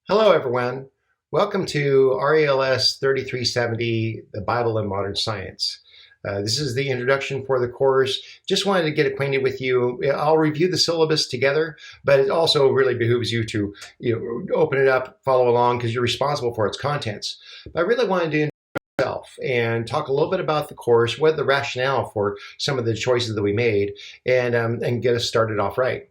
Hello, everyone. Welcome to RELS 3370, the Bible and Modern Science. This is the introduction for the course. Just wanted to get acquainted with you. I'll review the syllabus together, but it also really behooves you to open it up, follow along, because you're responsible for its contents. But I really wanted to myself and talk a little bit about the course, what the rationale for some of the choices that we made, and get us started off right.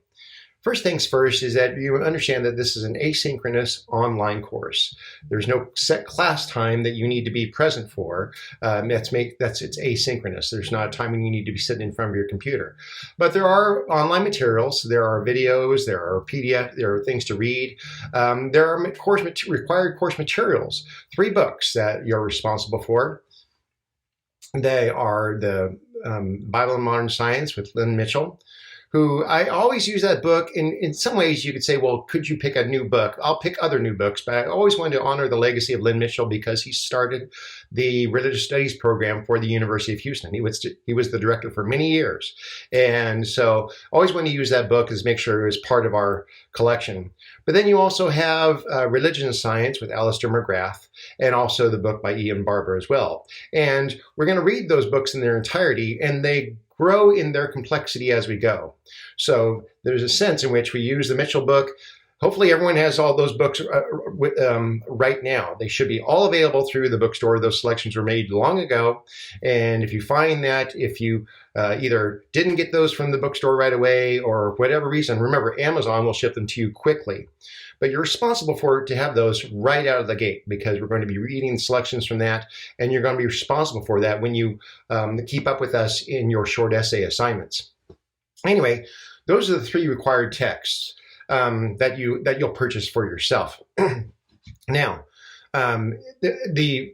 First things first is that you understand that this is an asynchronous online course. There's no set class time that you need to be present for. It's asynchronous. There's not a time when you need to be sitting in front of your computer. But there are online materials. There are videos. There are PDF. There are things to read. There are required course materials. 3 books that you're responsible for. They are the Bible and Modern Science with Lynn Mitchell, who I always use that book. In some ways, you could say, well, could you pick a new book? I'll pick other new books, but I always wanted to honor the legacy of Lynn Mitchell because he started the religious studies program for the University of Houston. He was the director for many years. And so always when you use that book is make sure it was part of our collection. But then you also have Religion and Science with Alistair McGrath, and also the book by Ian Barber as well. And we're going to read those books in their entirety, and they grow in their complexity as we go. So there's a sense in which we use the Mitchell book. Hopefully everyone has all those books right now. They should be all available through the bookstore. Those selections were made long ago. And if you find that if you either didn't get those from the bookstore right away or whatever reason, remember, Amazon will ship them to you quickly. But you're responsible to have those right out of the gate because we're going to be reading selections from that, and you're going to be responsible for that when you keep up with us in your short essay assignments. Anyway, those are the 3 required texts that you'll purchase for yourself. Now, the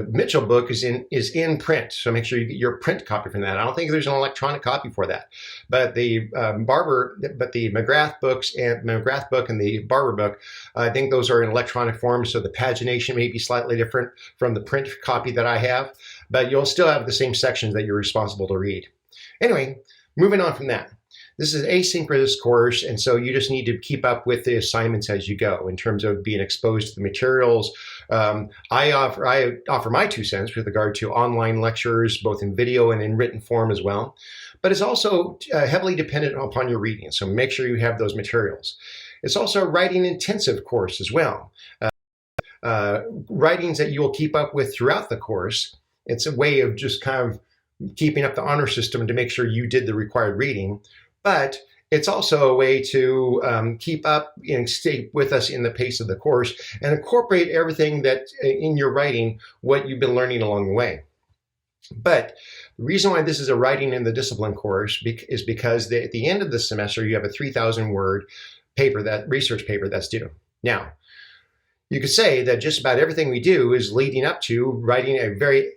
Mitchell book is in print, so make sure you get your print copy from that. I don't think there's an electronic copy for that, but the McGrath books and McGrath book and the Barber book, I think those are in electronic form, so the pagination may be slightly different from the print copy that I have, but you'll still have the same sections that you're responsible to read. Anyway, moving on from that. This is an asynchronous course, and so you just need to keep up with the assignments as you go in terms of being exposed to the materials. I offer my 2 cents with regard to online lectures, both in video and in written form as well. But it's also heavily dependent upon your reading, so make sure you have those materials. It's also a writing intensive course as well. Writings that you will keep up with throughout the course. It's a way of just kind of keeping up the honor system to make sure you did the required reading. But it's also a way to keep up and stay with us in the pace of the course and incorporate everything that in your writing, what you've been learning along the way. But the reason why this is a writing in the discipline course is because at the end of the semester, you have a 3,000 word paper, that research paper that's due. Now, you could say that just about everything we do is leading up to writing a very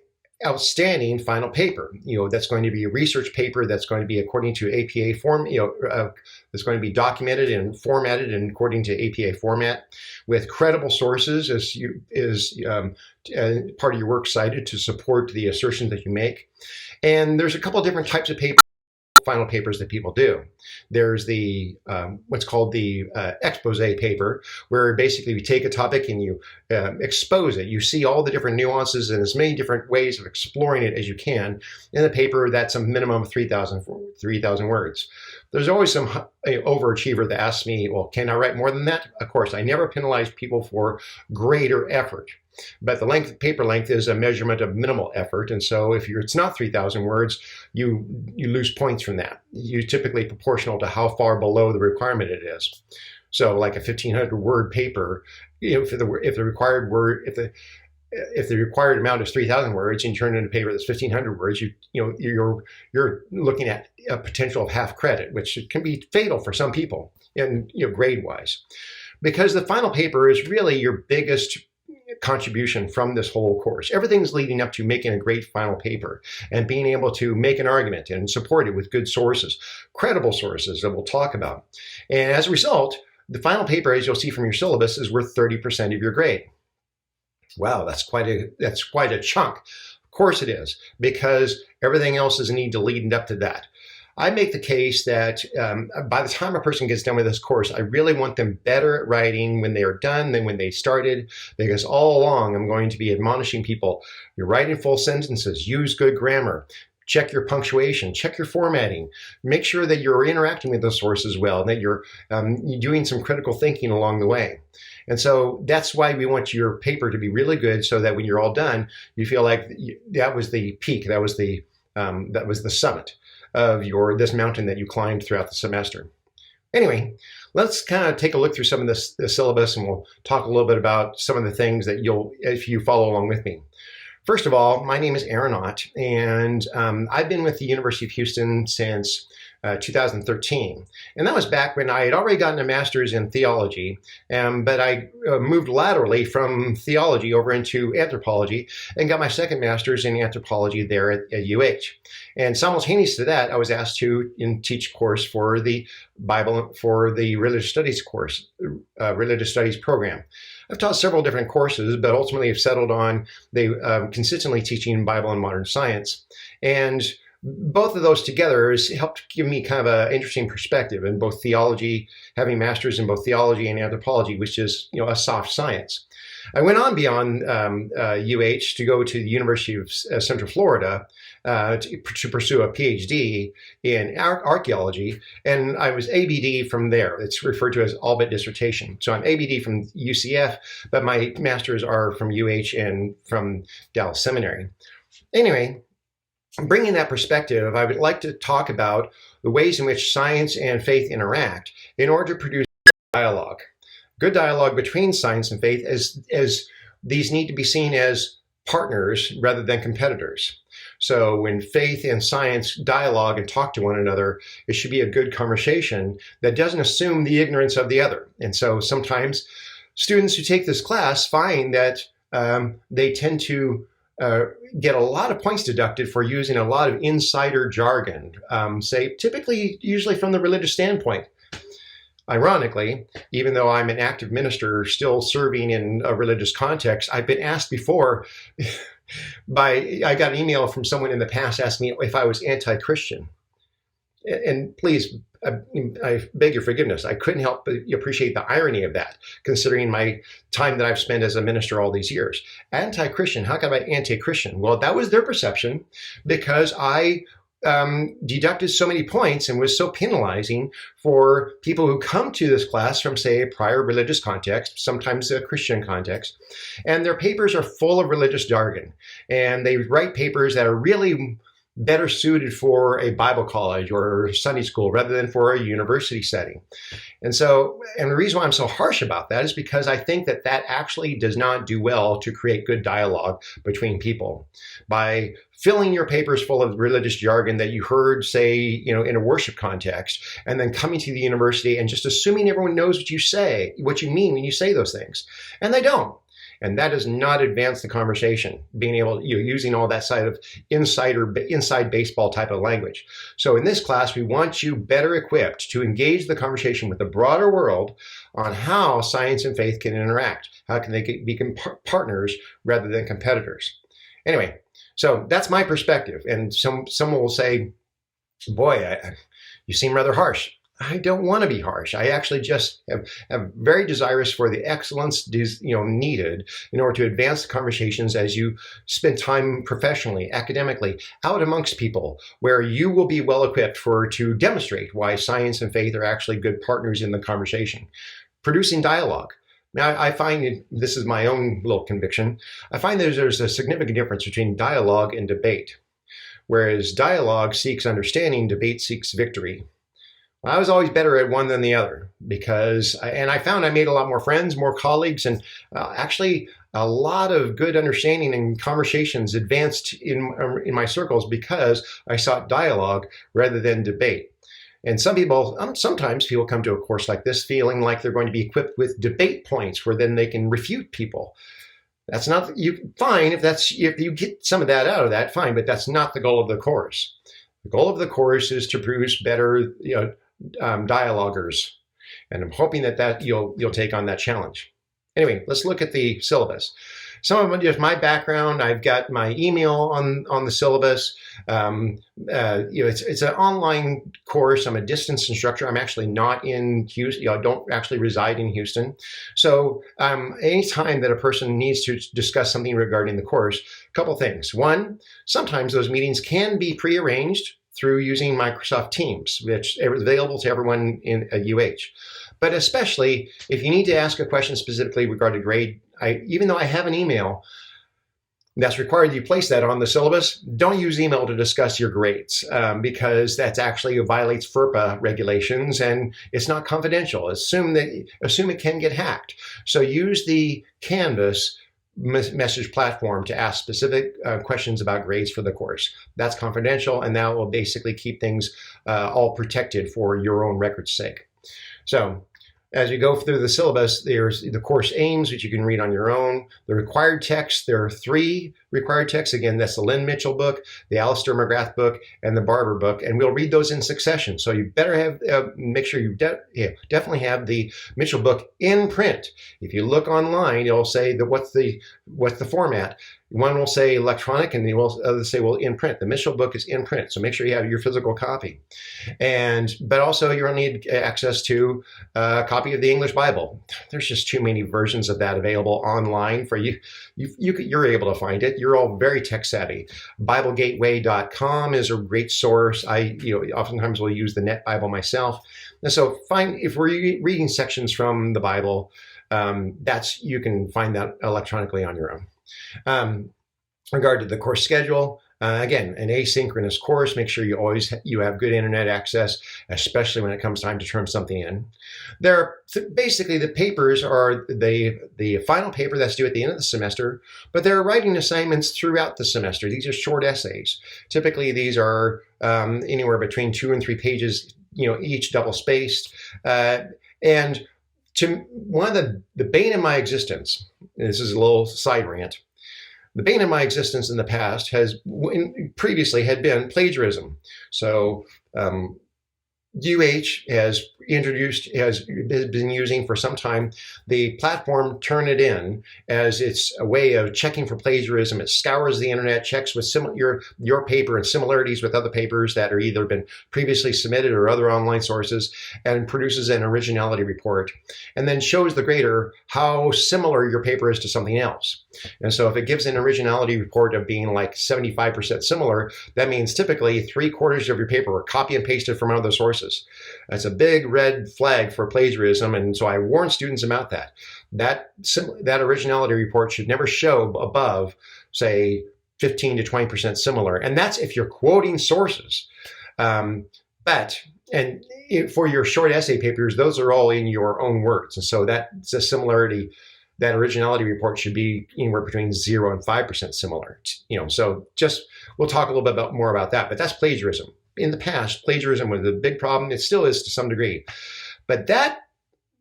outstanding final paper. That's going to be a research paper that's going to be according to APA form, that's going to be documented and formatted and according to APA format with credible sources as part of your works cited to support the assertions that you make. And there's a couple of different types of final papers that people do. There's the what's called the expose paper, where basically you take a topic and you expose it. You see all the different nuances and as many different ways of exploring it as you can in a paper that's a minimum of 3,000 words. There's always some overachiever that asks me, well, can I write more than that? Of course, I never penalize people for greater effort. But the paper length is a measurement of minimal effort. And so if it's not 3,000 words, you lose points from that. You typically proportional to how far below the requirement it is. So like a 1,500 word paper, if the required amount is 3,000 words and you turn in a paper that's 1,500 words, you're looking at a potential of half credit, which can be fatal for some people, and grade wise, because the final paper is really your biggest contribution from this whole course. Everything's leading up to making a great final paper and being able to make an argument and support it with good sources, credible sources that we'll talk about. And as a result, the final paper, as you'll see from your syllabus, is worth 30% of your grade. Wow, that's quite a chunk. Of course it is, because everything else is a need to lead up to that. I make the case that by the time a person gets done with this course, I really want them better at writing when they are done than when they started, because all along I'm going to be admonishing people, you're writing full sentences, use good grammar, check your punctuation, check your formatting, make sure that you're interacting with those sources well, and that you're doing some critical thinking along the way. And so that's why we want your paper to be really good, so that when you're all done, you feel like that was the peak, that was the summit of this mountain that you climbed throughout the semester. Anyway, let's kind of take a look through some of the syllabus, and we'll talk a little bit about some of the things that if you follow along with me. First of all, my name is Aaron Ott, and I've been with the University of Houston since 2013. And that was back when I had already gotten a master's in theology, but I moved laterally from theology over into anthropology and got my second master's in anthropology there at UH. And simultaneous to that, I was asked to teach a course for the Bible, for the religious studies course, religious studies program. I've taught several different courses, but ultimately have settled on consistently teaching Bible and modern science. And both of those together has helped give me kind of an interesting perspective in both theology, having masters in both theology and anthropology, which is a soft science. I went on beyond UH to go to the University of Central Florida to pursue a PhD in archaeology, and I was ABD from there. It's referred to as all but dissertation. So I'm ABD from UCF, but my masters are from UH and from Dallas Seminary. Anyway, bringing that perspective, I would like to talk about the ways in which science and faith interact in order to produce dialogue. Good dialogue between science and faith, as these need to be seen as partners rather than competitors. So when faith and science dialogue and talk to one another, it should be a good conversation that doesn't assume the ignorance of the other. And so sometimes students who take this class find that they tend to get a lot of points deducted for using a lot of insider jargon, usually from the religious standpoint. Ironically, even though I'm an active minister still serving in a religious context, I've been asked before I got an email from someone in the past asking me if I was anti-Christian. And please, I beg your forgiveness. I couldn't help but appreciate the irony of that, considering my time that I've spent as a minister all these years. Anti-Christian, how come I'm anti-Christian? Well, that was their perception because I deducted so many points and was so penalizing for people who come to this class from, say, a prior religious context, sometimes a Christian context, and their papers are full of religious jargon. And they write papers that are really better suited for a Bible college or Sunday school rather than for a university setting. And the reason why I'm so harsh about that is because I think that actually does not do well to create good dialogue between people. By filling your papers full of religious jargon that you heard, say, in a worship context, and then coming to the university and just assuming everyone knows what you mean when you say those things. And they don't. And that does not advance the conversation, being able, using all that side of inside baseball type of language. So in this class, we want you better equipped to engage the conversation with the broader world on how science and faith can interact. How can they become partners rather than competitors? Anyway, so that's my perspective. And someone will say, boy, you seem rather harsh. I don't want to be harsh. I actually just am very desirous for the excellence needed in order to advance the conversations as you spend time professionally, academically, out amongst people where you will be well equipped to demonstrate why science and faith are actually good partners in the conversation. Producing dialogue. Now, I find, this is my own little conviction, I find that there's a significant difference between dialogue and debate. Whereas dialogue seeks understanding, debate seeks victory. I was always better at one than the other and I found I made a lot more friends, more colleagues, and actually a lot of good understanding and conversations advanced in my circles because I sought dialogue rather than debate. And sometimes people come to a course like this feeling like they're going to be equipped with debate points where then they can refute people. That's not, fine, if you get some of that out of that, fine, but that's not the goal of the course. The goal of the course is to produce better, dialoguers, and I'm hoping that you'll take on that challenge. Anyway, let's look at the syllabus. Some of just my background. I've got my email on the syllabus. It's an online course. I'm a distance instructor. I'm actually not in Houston. I don't actually reside in Houston. So anytime that a person needs to discuss something regarding the course, a couple things. One, sometimes those meetings can be prearranged through using Microsoft Teams, which is available to everyone in a UH. But especially if you need to ask a question specifically regarding grade, even though I have an email that's required you place that on the syllabus, don't use email to discuss your grades because that actually violates FERPA regulations and it's not confidential. Assume it can get hacked. So use the Canvas message platform to ask specific questions about grades for the course. That's confidential, and that will basically keep things all protected for your own record's sake. So as you go through the syllabus, there's the course aims, which you can read on your own. The required texts, there are 3 required texts. Again, that's the Lynn Mitchell book, the Alistair McGrath book, and the Barber book. And we'll read those in succession. So you better have, make sure you definitely have the Mitchell book in print. If you look online, it'll say that what's the format. One will say electronic, and the other say, well, in print. The Mitchell book is in print, so make sure you have your physical copy. But also, you'll need access to a copy of the English Bible. There's just too many versions of that available online for you. You're able to find it. You're all very tech savvy. BibleGateway.com is a great source. Oftentimes will use the Net Bible myself. And so, if we're reading sections from the Bible, you can find that electronically on your own. Regard to the course schedule, again, an asynchronous course. Make sure you have good internet access, especially when it comes time to turn something in. Basically, the papers are the final paper that's due at the end of the semester, but there are writing assignments throughout the semester. These are short essays. Typically, these are anywhere between 2 and 3 pages, each double spaced. And to one of the bane of my existence, and this is a little side rant, the bane of my existence in the past previously had been plagiarism. So UH has been using for some time the platform Turnitin as its a way of checking for plagiarism. It scours the internet, checks with your paper and similarities with other papers that are either been previously submitted or other online sources, and produces an originality report, and then shows the grader how similar your paper is to something else. And so if it gives an originality report of being like 75% similar, that means typically 3/4 of your paper were copy and pasted from other sources. That's a big red flag for plagiarism, and so I warn students about that. That originality report should never show above, say, 15 to 20% similar, and that's if you're quoting sources. For your short essay papers, those are all in your own words, and so that's a similarity. That originality report should be anywhere between 0 and 5% similar. So we'll talk a little bit more about that, but that's plagiarism. In the past, plagiarism was a big problem. It still is to some degree. But that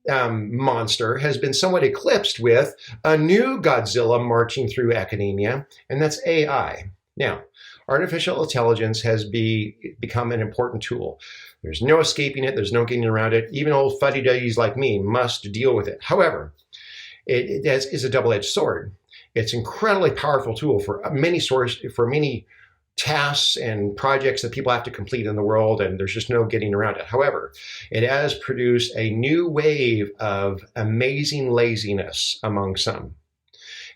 monster has been somewhat eclipsed with a new Godzilla marching through academia, and that's AI. Now, artificial intelligence has become an important tool. There's no escaping it. There's no getting around it. Even old fuddy-duddies like me must deal with it. However, it is a double-edged sword. It's an incredibly powerful tool for many tasks and projects that people have to complete in the world, and there's just no getting around it. However, it has produced a new wave of amazing laziness among some.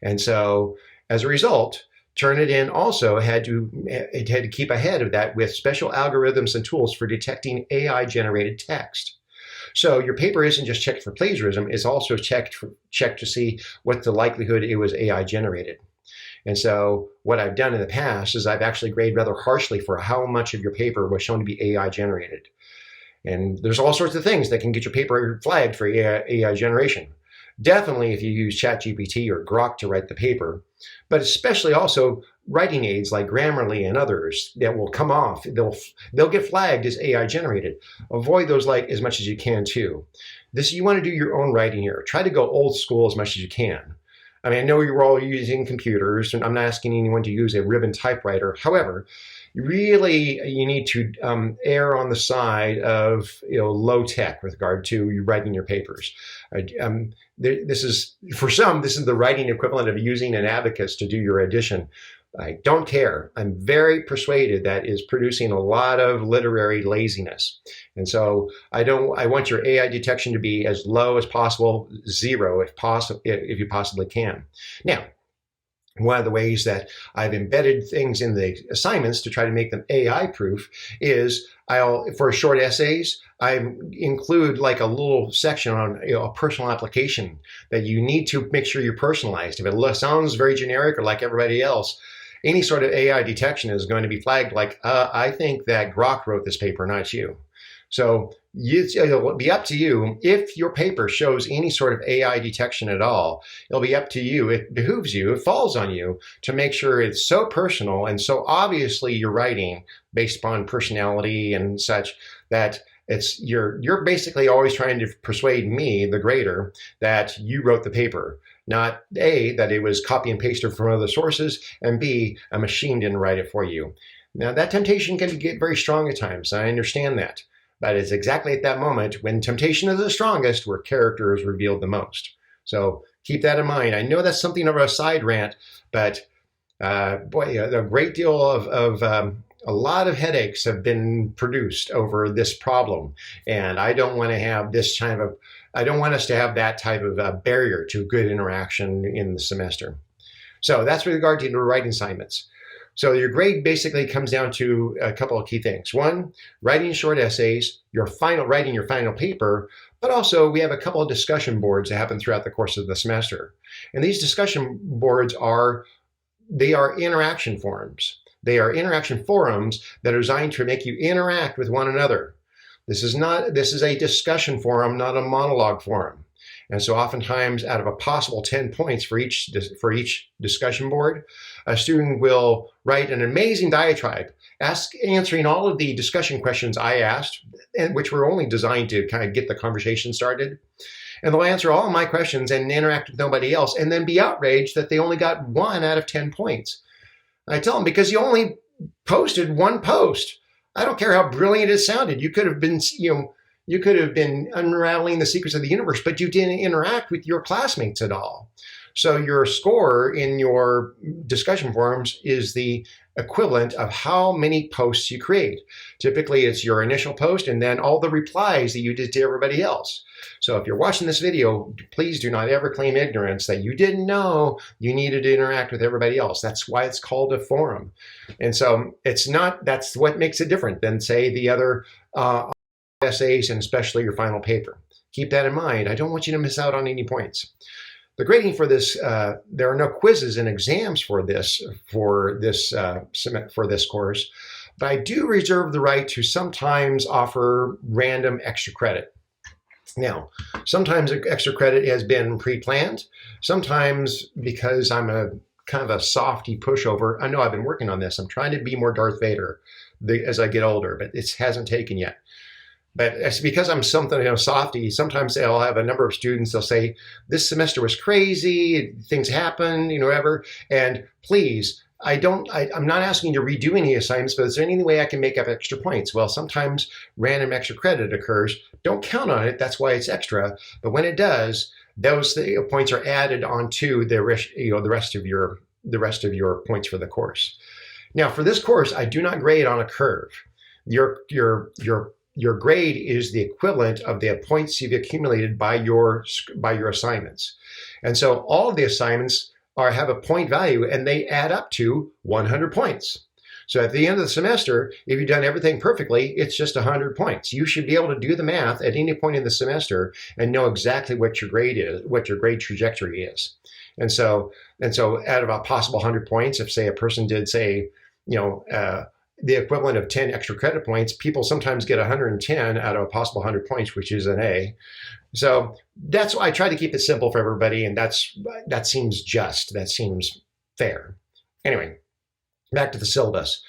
And so, as a result, Turnitin also had to keep ahead of that with special algorithms and tools for detecting AI-generated text. So your paper isn't just checked for plagiarism, it's also checked to see what the likelihood it was AI generated. And so what I've done in the past is I've actually graded rather harshly for how much of your paper was shown to be AI generated. And there's all sorts of things that can get your paper flagged for AI generation. Definitely if you use ChatGPT or Grok to write the paper, but especially also writing aids like Grammarly and others that will come off. They'll get flagged as AI generated. Avoid those as much as you can too. You want to do your own writing here. Try to go old school as much as you can. I mean, I know you're all using computers, and I'm not asking anyone to use a ribbon typewriter. However, you need to err on the side of low tech with regard to you writing your papers. This is for some. This is the writing equivalent of using an abacus to do your addition. I don't care. I'm very persuaded that is producing a lot of literary laziness. And so I want your AI detection to be as low as possible, 0 if possible, if you possibly can. Now, one of the ways that I've embedded things in the assignments to try to make them AI proof is for short essays, I include like a little section on a personal application that you need to make sure you're personalized. If it sounds very generic or like everybody else, any sort of AI detection is going to be flagged like, I think that Grok wrote this paper, not you. So it'll be up to you. If your paper shows any sort of AI detection at all, it'll be up to you. It behooves you, it falls on you to make sure it's so personal and so obviously you're writing based upon personality and such that you're basically always trying to persuade me, the grader, that you wrote the paper. Not A, that it was copy and pasted from other sources, and B, a machine didn't write it for you. Now that temptation can get very strong at times. I understand that. But it's exactly at that moment when temptation is the strongest where character is revealed the most. So keep that in mind. I know that's something of a side rant, but boy, a great deal of a lot of headaches have been produced over this problem. And I don't want to have I don't want us to have that type of barrier to good interaction in the semester. So that's with regard to the writing assignments. So your grade basically comes down to a couple of key things. One, writing short essays, writing your final paper, but also we have a couple of discussion boards that happen throughout the course of the semester. And these discussion boards are interaction forums. They are interaction forums that are designed to make you interact with one another. This is a discussion forum, not a monologue forum. And so oftentimes out of a possible 10 points for each discussion board, a student will write an amazing diatribe, answering all of the discussion questions I asked, which were only designed to kind of get the conversation started. And they'll answer all of my questions and interact with nobody else, and then be outraged that they only got 1 out of 10 points. I tell them, because you only posted 1 post. I don't care how brilliant it sounded. You could have been unraveling the secrets of the universe, but you didn't interact with your classmates at all. So your score in your discussion forums is the equivalent of how many posts you create. Typically, it's your initial post and then all the replies that you did to everybody else. So if you're watching this video, please do not ever claim ignorance that you didn't know you needed to interact with everybody else. That's why it's called a forum. And so that's what makes it different than, say, the other essays and especially your final paper. Keep that in mind. I don't want you to miss out on any points. The grading for this, there are no quizzes and exams for this course, but I do reserve the right to sometimes offer random extra credit. Now, sometimes extra credit has been pre-planned. Sometimes because I'm a kind of a softy pushover, I know I've been working on this. I'm trying to be more Darth Vader as I get older, but it hasn't taken yet. But it's because I'm something, softy, sometimes I'll have a number of students, they'll say, this semester was crazy, things happen, whatever. And please, I'm not asking you to redo any assignments, but is there any way I can make up extra points? Well, sometimes random extra credit occurs. Don't count on it. That's why it's extra. But when it does, those points are added onto the rest of your points for the course. Now, for this course, I do not grade on a curve. Your grade is the equivalent of the points you've accumulated by your assignments. And so all of the assignments have a point value and they add up to 100 points. So at the end of the semester, if you've done everything perfectly, it's just 100 points. You should be able to do the math at any point in the semester and know exactly what your grade is, what your grade trajectory is. And so out of a possible 100 points, if say a person did the equivalent of 10 extra credit points, people sometimes get 110 out of a possible 100 points, which is an A. So that's why I try to keep it simple for everybody, and that seems just, that seems fair. Anyway, back to the syllabus.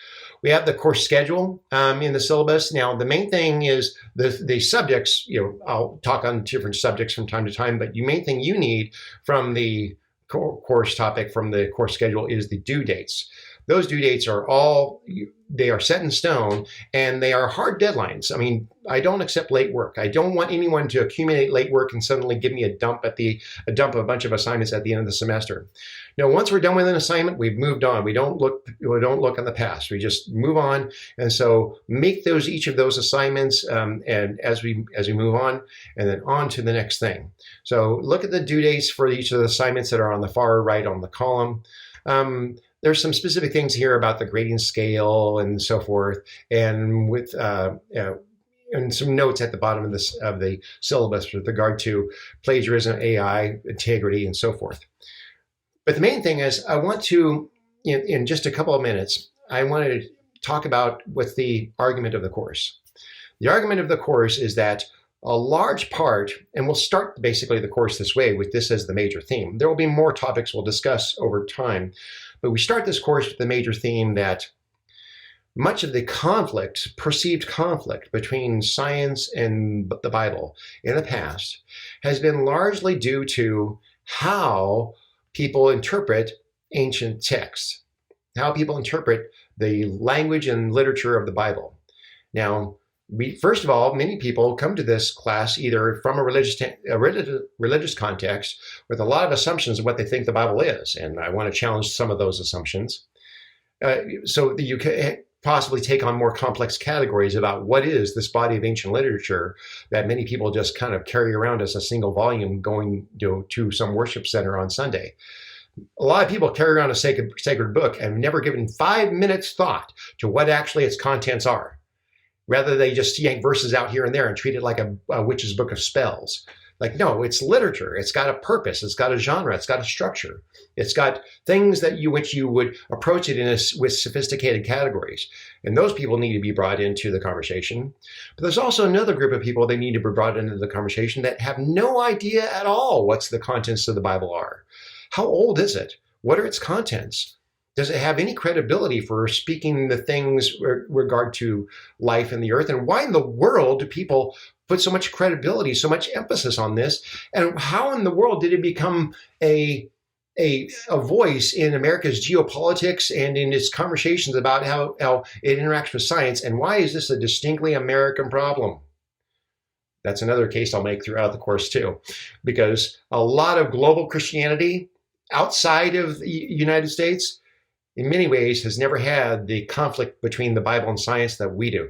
We have the course schedule in the syllabus. Now, the main thing is the subjects. I'll talk on different subjects from time to time, but the main thing you need from the course topic, from the course schedule, is the due dates. Those due dates are all they are set in stone, and they are hard deadlines. I mean, I don't accept late work. I don't want anyone to accumulate late work and suddenly give me a dump of a bunch of assignments at the end of the semester. Now, once we're done with an assignment, we've moved on. We don't look in the past. We just move on. And so make each of those assignments, and as we move on, and then on to the next thing. So look at the due dates for each of the assignments that are on the far right on the column. There's some specific things here about the grading scale and so forth, and with and some notes at the bottom of the syllabus with regard to plagiarism, AI, integrity, and so forth. But the main thing is, I want to, in just a couple of minutes, I want to talk about what's the argument of the course. The argument of the course is that a large part, and we'll start basically the course this way with this as the major theme. There will be more topics we'll discuss over time, but we start this course with the major theme that much of the perceived conflict between science and the Bible in the past has been largely due to how people interpret ancient texts, how people interpret the language and literature of the Bible. Now, first of all, many people come to this class either from a religious context with a lot of assumptions of what they think the Bible is, and I want to challenge some of those assumptions, so that you can possibly take on more complex categories about what is this body of ancient literature that many people just kind of carry around as a single volume going to some worship center on Sunday. A lot of people carry around a sacred book and have never given 5 minutes thought to what actually its contents are. Rather, they just yank verses out here and there and treat it like a witch's book of spells. Like, no, it's literature. It's got a purpose. It's got a genre. It's got a structure. It's got things which you would approach it with sophisticated categories. And those people need to be brought into the conversation. But there's also another group of people that need to be brought into the conversation that have no idea at all what's the contents of the Bible are. How old is it? What are its contents? Does it have any credibility for speaking the things regard to life and the earth? And why in the world do people put so much credibility, so much emphasis on this? And how in the world did it become a voice in America's geopolitics and in its conversations about how it interacts with science? And why is this a distinctly American problem? That's another case I'll make throughout the course too, because a lot of global Christianity outside of the United States in many ways has never had the conflict between the Bible and science that we do.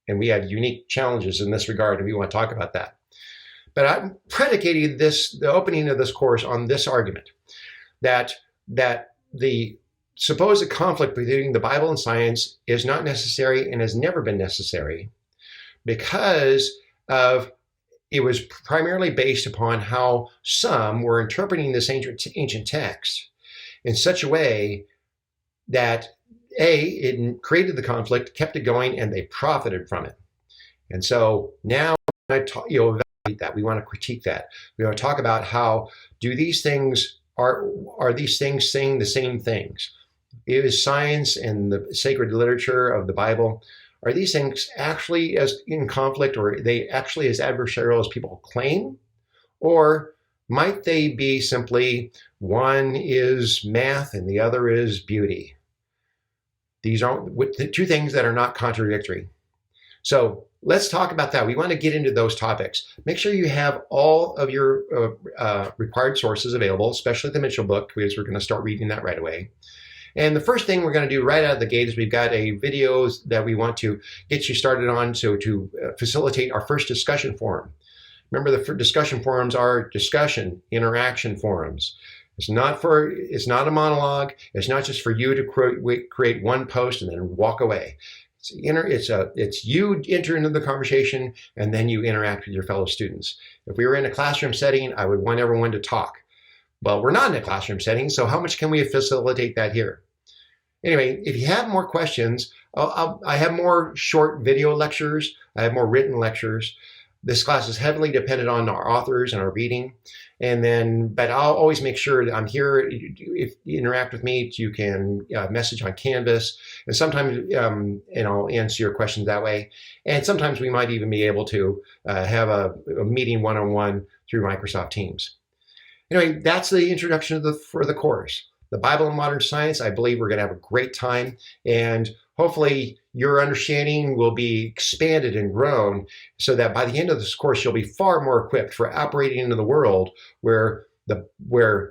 And we have unique challenges in this regard, and we want to talk about that. But I'm predicating the opening of this course on this argument, that the supposed conflict between the Bible and science is not necessary and has never been necessary because it was primarily based upon how some were interpreting this ancient text in such a way that it created the conflict, kept it going, and they profited from it. And so now evaluate that. We want to critique that. We want to talk about how do these things are these things saying the same things? Is science and the sacred literature of the Bible, are these things actually as in conflict, or are they actually as adversarial as people claim? Or might they be simply one is math and the other is beauty? These are the two things that are not contradictory. So let's talk about that. We want to get into those topics. Make sure you have all of your required sources available, especially the Mitchell book, because we're going to start reading that right away. And the first thing we're going to do right out of the gate is we've got a video that we want to get you started on, so to facilitate our first discussion forum. Remember, the discussion forums are discussion, interaction forums. It's not a monologue. It's not just for you to create one post and then walk away. It's you enter into the conversation and then you interact with your fellow students. If we were in a classroom setting, I would want everyone to talk. Well, we're not in a classroom setting, so how much can we facilitate that here? Anyway, if you have more questions, I have more short video lectures. I have more written lectures. This class is heavily dependent on our authors and our reading. But I'll always make sure that I'm here. If you interact with me, you can message on Canvas, and sometimes and I'll answer your questions that way. And sometimes we might even be able to have a meeting one-on-one through Microsoft Teams. Anyway, that's the introduction for the course. the Bible and Modern Science. I believe we're going to have a great time, and hopefully your understanding will be expanded and grown so that by the end of this course, you'll be far more equipped for operating into the world where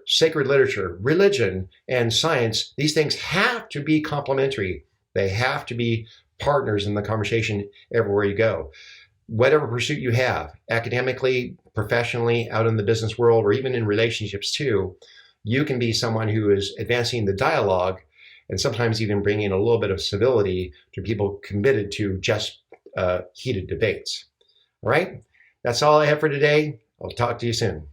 sacred literature, religion, and science, these things have to be complementary. They have to be partners in the conversation everywhere you go. Whatever pursuit you have, academically, professionally, out in the business world, or even in relationships too, you can be someone who is advancing the dialogue and sometimes even bringing a little bit of civility to people committed to just heated debates. All right, that's all I have for today. I'll talk to you soon.